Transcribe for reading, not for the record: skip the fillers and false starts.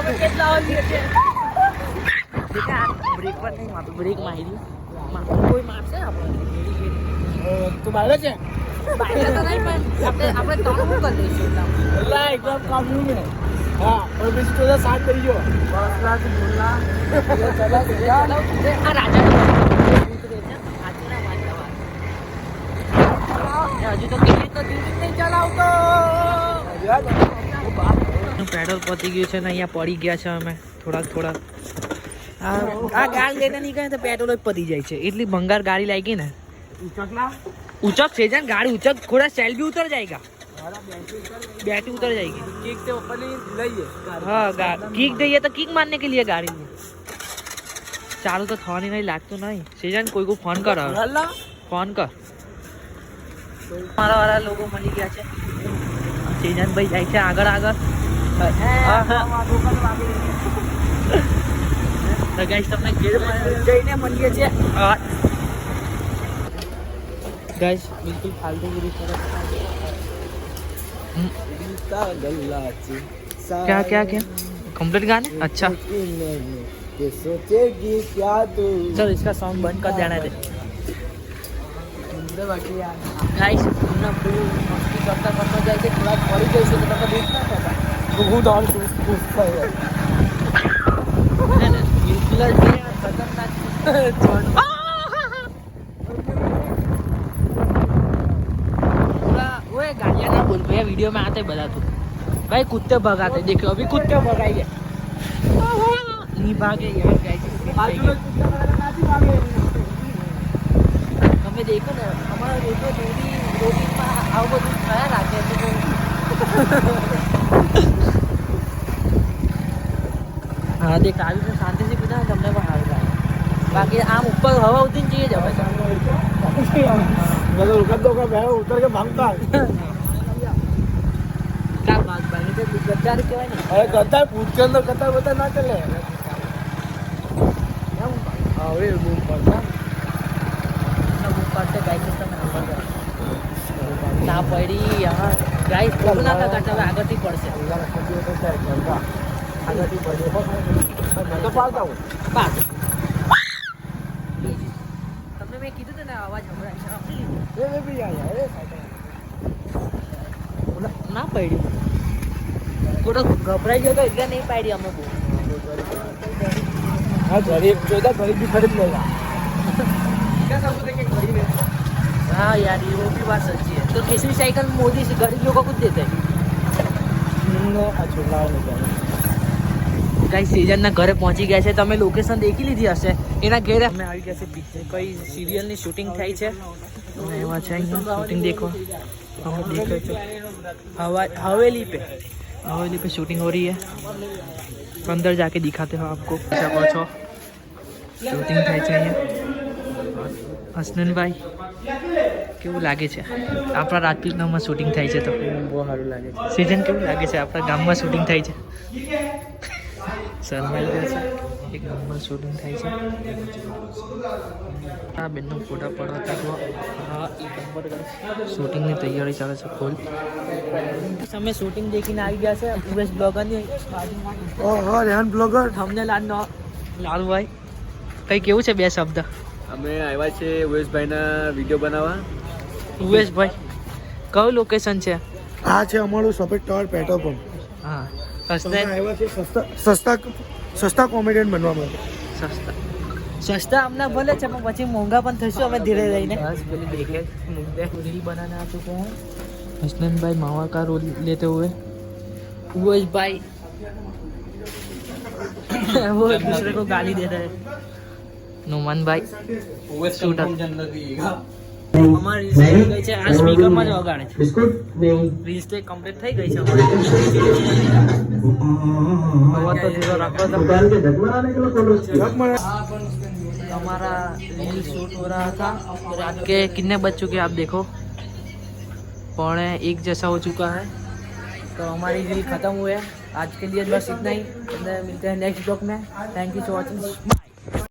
Break પર નહીં મારતો, બ્રેક મારી કોઈ મારશે આપણે તું બાળે છે બાળે તો નહીં પણ આપણે ત્રણ કરી દઈશું એકદમ કામનું ને હા और बीच तो साथ करी जो बस लाख बोलना चला चला आ राजा हजू तो कितनी तो दिन नहीं चलावतो पेट्रोल पती गયું છે ને અહીંયા પડી ગયા છે અમે થોડાક આ ગાડી લઈને નીકળે તો પેટ્રોલ જ પતી જાય છે એટલી ભંગાર ગાડી લાગી ને ઉચક છે જાન ગાડી ઉચક થોડા સેલ भी उतर जाएगा बैटरी उतर जाएगी किक तो ऊपर लइए हाँ किक दइए तो किक मारने के लिए गाड़ी में चालू तो थोड़ी नहीं लागतो नहीं सीजन कोई को फोन कर फोन कर मारा वाला लोगो मળી ગયા છે सीजन भाई જાય છે આગળ તો ગાઈસ તમને ઘેર જઈને મળીએ છીએ गाइस बिल्कुल फालतूगिरी करत क्या क्या क्या कंप्लीट गाने अच्छा ये सोचेगी क्या तू चल इसका सॉन्ग बंद कर देना दे गाइस ना पूरी मस्ती करता करता जाए के थोड़ा पड़ी गई से तो देखना पड़ा बहुत और पूछता है ना बिल्कुल खतरनाक गालियाँ नहीं बोल भैया वीडियो में आते बता तू भाई कुत्ते भगाते देखो अभी कुत्ते भगाएंगे नहीं भागे यार हमें देखो ना हमारा देखो रोटी आओ બધું ખાયા રાખે हाँ देख આવી તો શાંતિ से પીધા તમને પણ સારું લાગે બાકી આમ ઉપર હવા ઉતરીને જઈએ જવા उतर के भागता क्या भाग भागे तो गद्दार कहेवाय ने अरे गद्दार पूछ के अंदर गद्दार बता ना चले अरे बूम पड़ता ना बूम पड़ते गाइस तो मैं नंबर ना पड़ी यहाँ गाइस कोरोना का घटना આગળથી પડશે આગળથી પડે તો પાડતા હું પાડ તમને મેં કીધું ને અવાજ સંભળાય છે એ બી આયા એ ના પડી થોડો ગભરાઈ ગયો તો એટલે નહીં પાડી અમે બહુ हाँ गरीब जो गरीब भी खरीद लेगा क्या सबूत है कि गरीब है हाँ यार ये वो भी बात सच्ची है तो किसी साइकिल में मोदी से गरीब लोगों को कुछ देते हैं ગાઈસ સીઝનના ઘરે પહોંચી ગયા છે તમે લોકેશન દેખી લીધી હશે એના ઘરે અમે આવી ગયા છે પિક્ચર કઈ સિરિયલની શૂટિંગ થાય છે અને એવા છે અહીંયા શૂટિંગ देखो हम देख रहे थे हवेली पे शूटिंग हो रही है अंदर जाके दिखाते हो आपको पहुँचो शूटिंग થાય છે અહીંયા હસનનભાઈ કેવું લાગે છે આપણા રાજપીપળામાં શૂટિંગ થાય છે તો બહુ સારું લાગે છે સીઝન કેવું લાગે છે આપણા ગામમાં શૂટિંગ થાય છે શરમાઈ ગયા છે એક ગામમાં શૂટિંગ થાય છે આ બેનનો ફોટા પડતા તો હા શૂટિંગની તૈયારી ચાલે છે ફૂલ અમે શૂટિંગ દેખીને આવી ગયા છે ઉવેશ બ્લોગરની ઓહો રેહાન બ્લોગર અમને લાલભાઈ કઈ કેવું છે બે શબ્દ અમે આવ્યા છે ઉવેશભાઈના વિડીયો બનાવવા ઉવેશભાઈ કયું લોકેશન છે આ છે અમારું સફેદ ટાવર પેટ્રોલ પંપ હા આવ્યા છે સસ્તા કોમેડિયન બનવા માટે સસ્તા અમને ભલે છે પણ પછી મોંઘા પણ થશું અમે ધીરે રહીને પેલી દેखे રીલ बनाने आ चुके हैं हसनैन भाई मावा का रोल लेते हुए उवेश भाई वो एक दूसरे को गाली दे रहे हैं नुमान भाई અમારી રીલ્સ થઈ ગઈ છે આ સ્પીકરમાં જ વગાડે છે રીલ્સ તો કમ્પ્લીટ થઈ ગઈ છે અમારી તો ધીરો રાખો हमारा रील शूट हो रहा था रात के कितने बज चुके आप देखो 1:15 जैसा हो चुका है तो हमारी रील ख़त्म हुई है आज के लिए बस इतना ही मिलते हैं नेक्स्ट ब्लॉग में थैंक यू फॉर वॉचिंग।